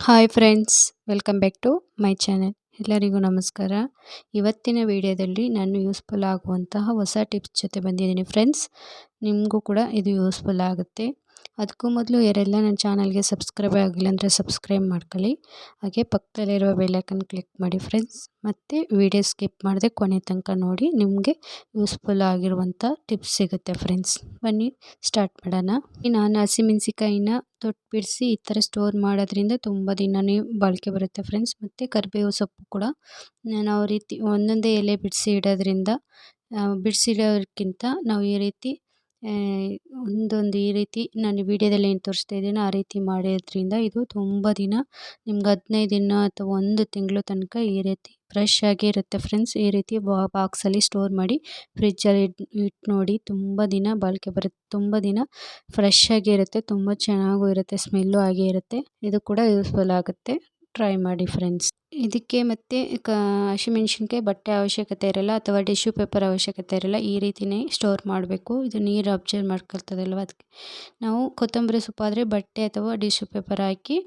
Hi friends, welcome back to my channel. ಎಲ್ಲರಿಗೂ ನಮಸ್ಕಾರ. ಇವತ್ತಿನ ವಿಡಿಯೋದಲ್ಲಿ ನಾನು ಯೂಸ್ಫುಲ್ ಆಗುವಂತಹ ಹೊಸ ಟಿಪ್ಸ್ ಜೊತೆ ಬಂದಿದ್ದೀನಿ ಫ್ರೆಂಡ್ಸ್. ನಿಮಗೂ ಕೂಡ ಇದು ಯೂಸ್ಫುಲ್ ಆಗುತ್ತೆ. ಅದಕ್ಕೂ ಮೊದಲು ಯಾರೆಲ್ಲ ನನ್ನ ಚಾನಲ್ಗೆ ಸಬ್ಸ್ಕ್ರೈಬ್ ಆಗಿಲ್ಲ ಅಂದರೆ ಸಬ್ಸ್ಕ್ರೈಬ್ ಮಾಡ್ಕೊಳ್ಳಿ. ಹಾಗೆ ಪಕ್ಕದಲ್ಲಿರುವ ಬೆಲ್ಲೈಕನ್ ಕ್ಲಿಕ್ ಮಾಡಿ ಫ್ರೆಂಡ್ಸ್. ಮತ್ತು ವಿಡಿಯೋ ಸ್ಕಿಪ್ ಮಾಡದೆ ಕೊನೆ ತನಕ ನೋಡಿ, ನಿಮಗೆ ಯೂಸ್ಫುಲ್ ಆಗಿರುವಂಥ ಟಿಪ್ಸ್ ಸಿಗುತ್ತೆ ಫ್ರೆಂಡ್ಸ್. ಬನ್ನಿ ಸ್ಟಾರ್ಟ್ ಮಾಡೋಣ. ನಾನು ಹಸಿಮೆಣಸಿಕಾಯಿನ ತೊಟ್ಟು ಬಿಡಿಸಿ ಈ ಥರ ಸ್ಟೋರ್ ಮಾಡೋದ್ರಿಂದ ತುಂಬ ದಿನವೇ ಬಾಳಿಕೆ ಬರುತ್ತೆ ಫ್ರೆಂಡ್ಸ್. ಮತ್ತು ಕರಿಬೇವು ಸೊಪ್ಪು ಕೂಡ ನಾವು ರೀತಿ ಒಂದೊಂದೇ ಎಲೆ ಬಿಡಿಸಿ ಇಡೋದ್ರಿಂದ, ಬಿಡಿಸಿಡೋದಕ್ಕಿಂತ ನಾವು ಈ ರೀತಿ ಈ ರೀತಿ ನಾನು ವಿಡಿಯೋದಲ್ಲಿ ಏನು ತೋರಿಸ್ತಾ ಇದ್ದೀನೋ ಆ ರೀತಿ ಮಾಡೋದ್ರಿಂದ ಇದು ತುಂಬ ದಿನ, ನಿಮ್ಗೆ 15 ದಿನ ಅಥವಾ 1 ತಿಂಗಳು ತನಕ ಈ ರೀತಿ ಫ್ರೆಶ್ ಆಗಿ ಇರುತ್ತೆ ಫ್ರೆಂಡ್ಸ್. ಈ ರೀತಿ ಬಾಕ್ಸಲ್ಲಿ ಸ್ಟೋರ್ ಮಾಡಿ ಫ್ರಿಜ್ಜಲ್ಲಿ ಇಟ್ಟು ನೋಡಿ, ತುಂಬ ದಿನ ಬಾಳಿಕೆ ಬರುತ್ತೆ. ತುಂಬ ದಿನ ಫ್ರೆಶ್ ಆಗಿ ಇರುತ್ತೆ, ತುಂಬ ಚೆನ್ನಾಗೂ ಇರುತ್ತೆ, ಸ್ಮೆಲ್ಲು ಹಾಗೆ ಇರುತ್ತೆ. ಇದು ಕೂಡ ಯೂಸ್ಫುಲ್ ಆಗುತ್ತೆ, ಟ್ರೈ ಮಾಡಿ ಫ್ರೆಂಡ್ಸ್. ಇದಕ್ಕೆ ಮತ್ತು ಹಸಿಮೆಣ್ಸಿನ್ಕಾಯಿ ಬಟ್ಟೆ ಅವಶ್ಯಕತೆ ಇರಲ್ಲ ಅಥವಾ ಟಿಶ್ಯೂ ಪೇಪರ್ ಅವಶ್ಯಕತೆ ಇರಲ್ಲ. ಈ ರೀತಿಯೇ ಸ್ಟೋರ್ ಮಾಡಬೇಕು. ಇದು ನೀರು ಅಬ್ಸರ್ವ್ ಮಾಡ್ಕೊಳ್ತದಲ್ವ, ಅದಕ್ಕೆ ನಾವು ಕೊತ್ತಂಬರಿ ಸೊಪ್ಪಾದರೆ ಬಟ್ಟೆ ಅಥವಾ ಟಿಶ್ಯೂ ಪೇಪರ್ ಹಾಕಿ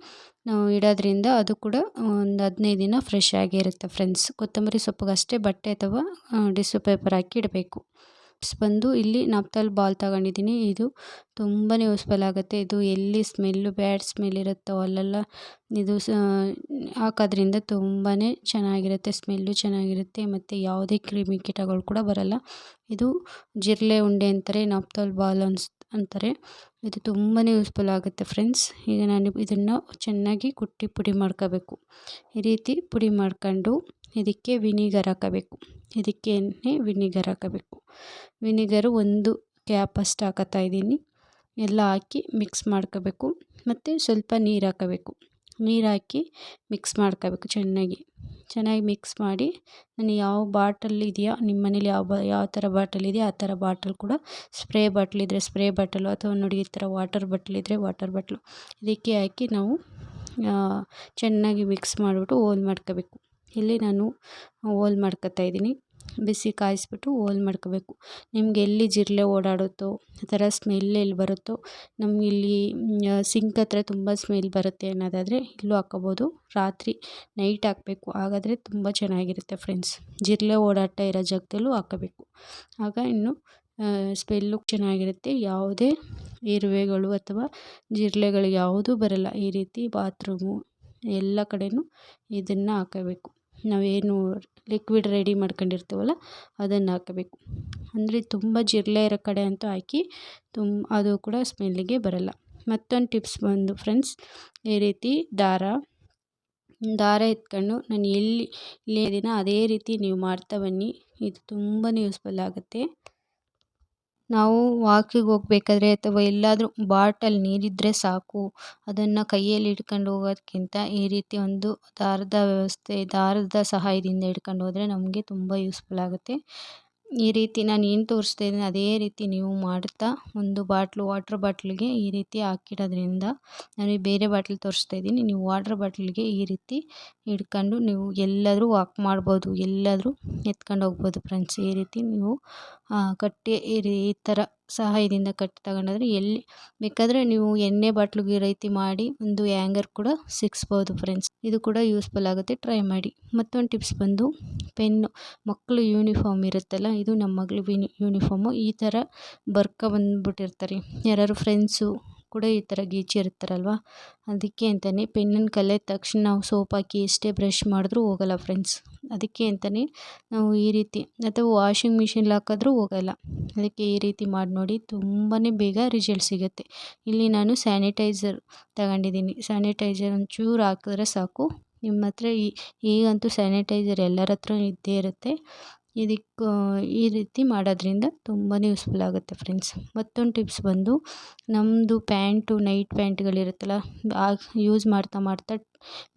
ನಾವು ಇಡೋದ್ರಿಂದ ಅದು ಕೂಡ ಒಂದು 15 ದಿನ ಫ್ರೆಶ್ ಆಗಿರುತ್ತೆ ಫ್ರೆಂಡ್ಸ್. ಕೊತ್ತಂಬರಿ ಸೊಪ್ಪಿಗಷ್ಟೇ ಬಟ್ಟೆ ಅಥವಾ ಟಿಶ್ಯೂ ಪೇಪರ್ ಹಾಕಿ ಇಡಬೇಕು. ಬಂದು ಇಲ್ಲಿ ನಾಪ್ತಲ್ ಬಾಲ್ ತಗೊಂಡಿದ್ದೀನಿ. ಇದು ತುಂಬಾ ಯೂಸ್ಫುಲ್ ಆಗುತ್ತೆ. ಇದು ಎಲ್ಲಿ ಸ್ಮೆಲ್ಲು ಬ್ಯಾಡ್ ಸ್ಮೆಲ್ ಇರುತ್ತೋ ಅಲ್ಲೆಲ್ಲ ಇದು ಹಾಕೋದ್ರಿಂದ ತುಂಬಾ ಚೆನ್ನಾಗಿರುತ್ತೆ, ಸ್ಮೆಲ್ಲು ಚೆನ್ನಾಗಿರುತ್ತೆ ಮತ್ತು ಯಾವುದೇ ಕ್ರಿಮಿ ಕೀಟಗಳು ಕೂಡ ಬರಲ್ಲ. ಇದು ಜಿರಳೆ ಉಂಡೆ ಅಂತಾರೆ, ನಾಪ್ತಲ್ ಬಾಲ್ ಅಂತಾರೆ. ಇದು ತುಂಬಾ ಯೂಸ್ಫುಲ್ ಆಗುತ್ತೆ ಫ್ರೆಂಡ್ಸ್. ಈಗ ನಾನು ಇದನ್ನು ಚೆನ್ನಾಗಿ ಕುಟ್ಟಿ ಪುಡಿ ಮಾಡ್ಕೋಬೇಕು. ಈ ರೀತಿ ಪುಡಿ ಮಾಡ್ಕೊಂಡು ಇದಕ್ಕೆ ವಿನಿಗರ್ ಹಾಕಬೇಕು. ಇದಕ್ಕೇನೆ ವಿನಿಗರ್ ಹಾಕಬೇಕು. ವಿನಿಗರು 1 ಕ್ಯಾಪ್ ಅಷ್ಟು ಹಾಕತ್ತಾ ಇದ್ದೀನಿ. ಎಲ್ಲ ಹಾಕಿ ಮಿಕ್ಸ್ ಮಾಡ್ಕೋಬೇಕು. ಮತ್ತು ಸ್ವಲ್ಪ ನೀರು ಹಾಕಬೇಕು. ನೀರು ಹಾಕಿ ಮಿಕ್ಸ್ ಮಾಡ್ಕೋಬೇಕು ಚೆನ್ನಾಗಿ ಮಿಕ್ಸ್ ಮಾಡಿ. ನಾನು ಯಾವ ಬಾಟಲ್ ಇದೆಯೋ ನಿಮ್ಮ ಮನೇಲಿ ಯಾವ ಥರ ಬಾಟಲ್ ಇದೆಯೋ ಆ ಥರ ಬಾಟಲ್ ಕೂಡ, ಸ್ಪ್ರೇ ಬಾಟ್ಲ್ ಇದ್ದರೆ ಸ್ಪ್ರೇ ಬಾಟಲು ಅಥವಾ ನೋಡಿ ಈ ಥರ ವಾಟರ್ ಬಾಟ್ಲ್ ಇದ್ದರೆ ವಾಟರ್ ಬಾಟ್ಲು, ಇದಕ್ಕೆ ಹಾಕಿ ನಾವು ಚೆನ್ನಾಗಿ ಮಿಕ್ಸ್ ಮಾಡಿಬಿಟ್ಟು ಹೋಲ್ ಮಾಡ್ಕೋಬೇಕು. ಇಲ್ಲಿ ನಾನು ಹೋಲ್ ಮಾಡ್ಕೊತಾ ಇದ್ದೀನಿ. ಬಿಸಿ ಕಾಯಿಸ್ಬಿಟ್ಟು ಹೋಲ್ ಮಾಡ್ಕೋಬೇಕು. ನಿಮ್ಗೆ ಎಲ್ಲಿ ಜಿರಳೆ ಓಡಾಡುತ್ತೋ, ಆ ಥರ ಸ್ಮೆಲ್ ಎಲ್ಲಿ ಬರುತ್ತೋ, ನಮ್ಗೆ ಇಲ್ಲಿ ಸಿಂಕ್ ಹತ್ರ ತುಂಬ ಸ್ಮೆಲ್ ಬರುತ್ತೆ ಅನ್ನೋದಾದರೆ ಇಲ್ಲೂ ಹಾಕ್ಕೋಬೋದು. ರಾತ್ರಿ ನೈಟ್ ಹಾಕಬೇಕು, ಹಾಗಾದರೆ ತುಂಬ ಚೆನ್ನಾಗಿರುತ್ತೆ ಫ್ರೆಂಡ್ಸ್. ಜಿರಳೆ ಓಡಾಟ ಇರೋ ಜಾಗದಲ್ಲೂ ಹಾಕಬೇಕು. ಆಗ ಇನ್ನು ಸ್ಮೆಲ್ಲು ಚೆನ್ನಾಗಿರುತ್ತೆ. ಯಾವುದೇ ಇರುವೆಗಳು ಅಥವಾ ಜಿರಳೆಗಳು ಯಾವುದೂ ಬರಲ್ಲ. ಈ ರೀತಿ ಬಾತ್ರೂಮು ಎಲ್ಲ ಕಡೆಯೂ ಇದನ್ನು ಹಾಕಬೇಕು. ನಾವೇನು ಲಿಕ್ವಿಡ್ ರೆಡಿ ಮಾಡ್ಕೊಂಡಿರ್ತೀವಲ್ಲ ಅದನ್ನು ಹಾಕಬೇಕು. ಅಂದರೆ ತುಂಬ ಜಿರಳೆ ಇರೋ ಕಡೆ ಅಂತೂ ಹಾಕಿ, ಅದು ಕೂಡ ಸ್ಮೆಲ್ಲಿಗೆ ಬರಲ್ಲ. ಮತ್ತೊಂದು ಟಿಪ್ಸ್ ಬಂದು ಫ್ರೆಂಡ್ಸ್, ಈ ರೀತಿ ದಾರ ಎತ್ಕೊಂಡು ನಾನು ಎಲ್ಲಿ ದಿನ ಅದೇ ರೀತಿ ನೀವು ಮಾಡ್ತಾ ಬನ್ನಿ. ಇದು ತುಂಬಾ ಯೂಸ್ಫುಲ್ ಆಗುತ್ತೆ. ನಾವು ವಾಕಿಗೆ ಹೋಗ್ಬೇಕಾದ್ರೆ ಅಥವಾ ಎಲ್ಲಾದರೂ ಬಾಟಲ್ ನೀರಿದ್ದರೆ ಸಾಕು, ಅದನ್ನು ಕೈಯಲ್ಲಿ ಹಿಡ್ಕೊಂಡು ಹೋಗೋದಕ್ಕಿಂತ ಈ ರೀತಿ ಒಂದು ದಾರದ ಸಹಾಯದಿಂದ ಹಿಡ್ಕೊಂಡು ಹೋದರೆ ನಮಗೆ ತುಂಬ ಯೂಸ್ಫುಲ್ ಆಗುತ್ತೆ. ಈ ರೀತಿ ನಾನು ಏನು ತೋರಿಸ್ತಾ ಇದ್ದೀನಿ ಅದೇ ರೀತಿ ನೀವು ಮಾಡ್ತಾ, ಒಂದು ವಾಟರ್ ಬಾಟ್ಲಿಗೆ ಈ ರೀತಿ ಹಾಕಿಡೋದ್ರಿಂದ, ನಾನು ಬೇರೆ ಬಾಟ್ಲ್ ತೋರಿಸ್ತಾ ಇದ್ದೀನಿ, ನೀವು ವಾಟರ್ ಬಾಟ್ಲಿಗೆ ಈ ರೀತಿ ಹಿಡ್ಕೊಂಡು ನೀವು ಎಲ್ಲಾದರೂ ವಾಕ್ ಮಾಡ್ಬೋದು, ಎಲ್ಲಾದರೂ ಎತ್ಕೊಂಡು ಹೋಗ್ಬೋದು ಫ್ರೆಂಡ್ಸ್. ಈ ರೀತಿ ನೀವು ಕಟ್ಟಿ ಈ ಥರ ಸಹಾಯದಿಂದ ಕಟ್ಟಿ ತಗೊಂಡೋದ್ರೆ ಎಲ್ಲಿ ಬೇಕಾದರೆ ನೀವು ಎಣ್ಣೆ ಬಾಟ್ಲಿಗೆ ಈ ರೀತಿ ಮಾಡಿ ಒಂದು ಹ್ಯಾಂಗರ್ ಕೂಡ ಸಿಕ್ಸ್ಬೋದು ಫ್ರೆಂಡ್ಸ್. ಇದು ಕೂಡ ಯೂಸ್ಫುಲ್ ಆಗುತ್ತೆ, ಟ್ರೈ ಮಾಡಿ. ಮತ್ತೊಂದು ಟಿಪ್ಸ್ ಬಂದು ಪೆನ್ನು. ಮಕ್ಕಳು ಯೂನಿಫಾರ್ಮ್ ಇರುತ್ತಲ್ಲ, ಇದು ನಮ್ಮ ಮಗಳು ಯೂನಿಫಾರ್ಮು. ಈ ಥರ ಬಂದ್ಬಿಟ್ಟಿರ್ತಾರೆ ಯಾರು ಫ್ರೆಂಡ್ಸು ಕೂಡ ಈ ಥರ ಗೀಚಿರ್ತಾರಲ್ವ, ಅದಕ್ಕೆ ಅಂತಲೇ ಪೆನ್ನನ್ನು ಕಲಿದ ತಕ್ಷಣ ನಾವು ಸೋಪ್ ಹಾಕಿ ಎಷ್ಟೇ ಬ್ರಷ್ ಮಾಡಿದ್ರೂ ಹೋಗಲ್ಲ ಫ್ರೆಂಡ್ಸ್. ಅದಕ್ಕೆ ಅಂತಲೇ ನಾವು ಈ ರೀತಿ, ಅಥವಾ ವಾಷಿಂಗ್ ಮಿಷಿನ್ಲಿ ಹಾಕಿದ್ರೂ ಹೋಗಲ್ಲ. ಅದಕ್ಕೆ ಈ ರೀತಿ ಮಾಡಿ ನೋಡಿ, ತುಂಬಾ ಬೇಗ ರಿಸಲ್ಟ್ ಸಿಗುತ್ತೆ. ಇಲ್ಲಿ ನಾನು ಸ್ಯಾನಿಟೈಸರ್ ತಗೊಂಡಿದ್ದೀನಿ. ಸ್ಯಾನಿಟೈಸರ್ ಒಂಚೂರು ಹಾಕಿದ್ರೆ ಸಾಕು. ನಿಮ್ಮ ಹತ್ರ ಈಗಂತೂ ಸ್ಯಾನಿಟೈಸರ್ ಎಲ್ಲರ ಹತ್ರ ಇದ್ದೇ ಇರುತ್ತೆ. ಈ ರೀತಿ ಮಾಡೋದ್ರಿಂದ ತುಂಬಾ ಯೂಸ್ಫುಲ್ ಆಗುತ್ತೆ ಫ್ರೆಂಡ್ಸ್. ಮತ್ತೊಂದು ಟಿಪ್ಸ್ ಬಂದು, ನಮ್ಮದು ನೈಟ್ ಪ್ಯಾಂಟ್ಗಳಿರುತ್ತಲ್ಲ, ಯೂಸ್ ಮಾಡ್ತಾ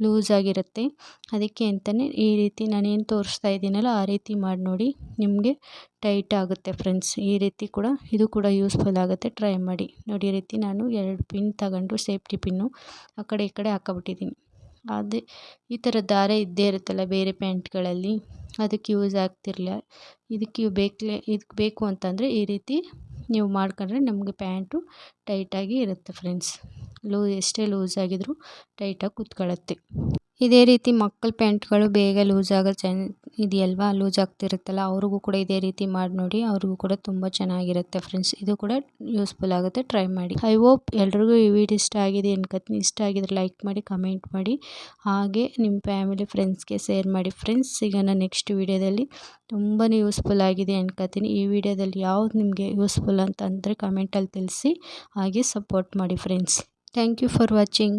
ಲೂಸ್ ಆಗಿರುತ್ತೆ. ಅದಕ್ಕೆ ಅಂತಲೇ ಈ ರೀತಿ ನಾನೇನು ತೋರಿಸ್ತಾ ಇದ್ದೀನಲ್ಲ ಆ ರೀತಿ ಮಾಡಿ ನೋಡಿ, ನಿಮಗೆ ಟೈಟ್ ಆಗುತ್ತೆ ಫ್ರೆಂಡ್ಸ್. ಈ ರೀತಿ ಕೂಡ ಇದು ಕೂಡ ಯೂಸ್ಫುಲ್ ಆಗುತ್ತೆ, ಟ್ರೈ ಮಾಡಿ ನೋಡಿ. ಈ ರೀತಿ ನಾನು 2 ಪಿನ್ ತಗೊಂಡು, ಸೇಫ್ಟಿ ಪಿನ್ನು ಆ ಕಡೆ ಈ ಕಡೆ ಹಾಕ್ಕೊಬಿಟ್ಟಿದ್ದೀನಿ. ಅದೇ ಈ ಥರ ದಾರ ಇದ್ದೇ ಇರುತ್ತಲ್ಲ ಬೇರೆ ಪ್ಯಾಂಟ್ಗಳಲ್ಲಿ, ಅದಕ್ಕೆ ಯೂಸ್ ಆಗ್ತಿರಲಿಲ್ಲ. ಇದಕ್ಕೆ ಬೇಕು ಅಂತಂದರೆ ಈ ರೀತಿ ನೀವು ಮಾಡ್ಕೊಂಡ್ರೆ ನಮಗೆ ಪ್ಯಾಂಟು ಟೈಟಾಗಿ ಇರುತ್ತೆ ಫ್ರೆಂಡ್ಸ್. ಎಷ್ಟೇ ಲೂಸ್ ಆಗಿದ್ರೂ ಟೈಟಾಗಿ ಕೂತ್ಕೊಳ್ಳುತ್ತೆ. ಇದೇ ರೀತಿ ಮಕ್ಕಳ ಪ್ಯಾಂಟ್ಗಳು ಬೇಗ ಲೂಸ್ ಆಗೋ ಇದೆಯಲ್ವಾ, ಲೂಸ್ ಆಗ್ತಿರುತ್ತಲ್ಲ, ಅವ್ರಿಗೂ ಕೂಡ ಇದೇ ರೀತಿ ಮಾಡಿ ನೋಡಿ, ಅವ್ರಿಗೂ ಕೂಡ ತುಂಬ ಚೆನ್ನಾಗಿರುತ್ತೆ ಫ್ರೆಂಡ್ಸ್. ಇದು ಕೂಡ ಯೂಸ್ಫುಲ್ ಆಗುತ್ತೆ, ಟ್ರೈ ಮಾಡಿ. ಐ ಹೋಪ್ ಎಲ್ರಿಗೂ ಈ ವಿಡಿಯೋ ಇಷ್ಟ ಆಗಿದೆ ಅನ್ಕೋತೀನಿ. ಇಷ್ಟ ಆಗಿದ್ರೆ ಲೈಕ್ ಮಾಡಿ, ಕಮೆಂಟ್ ಮಾಡಿ, ಹಾಗೆ ನಿಮ್ಮ ಫ್ಯಾಮಿಲಿ ಫ್ರೆಂಡ್ಸ್ಗೆ ಶೇರ್ ಮಾಡಿ ಫ್ರೆಂಡ್ಸ್. ಸಿಗೋಣ ನೆಕ್ಸ್ಟ್ ವಿಡಿಯೋದಲ್ಲಿ. ತುಂಬಾ ಯೂಸ್ಫುಲ್ ಆಗಿದೆ ಅನ್ಕೋತೀನಿ. ಈ ವಿಡಿಯೋದಲ್ಲಿ ಯಾವ್ದು ನಿಮಗೆ ಯೂಸ್ಫುಲ್ ಅಂತಂದರೆ ಕಮೆಂಟಲ್ಲಿ ತಿಳಿಸಿ, ಹಾಗೆ ಸಪೋರ್ಟ್ ಮಾಡಿ friends. Thank you for watching.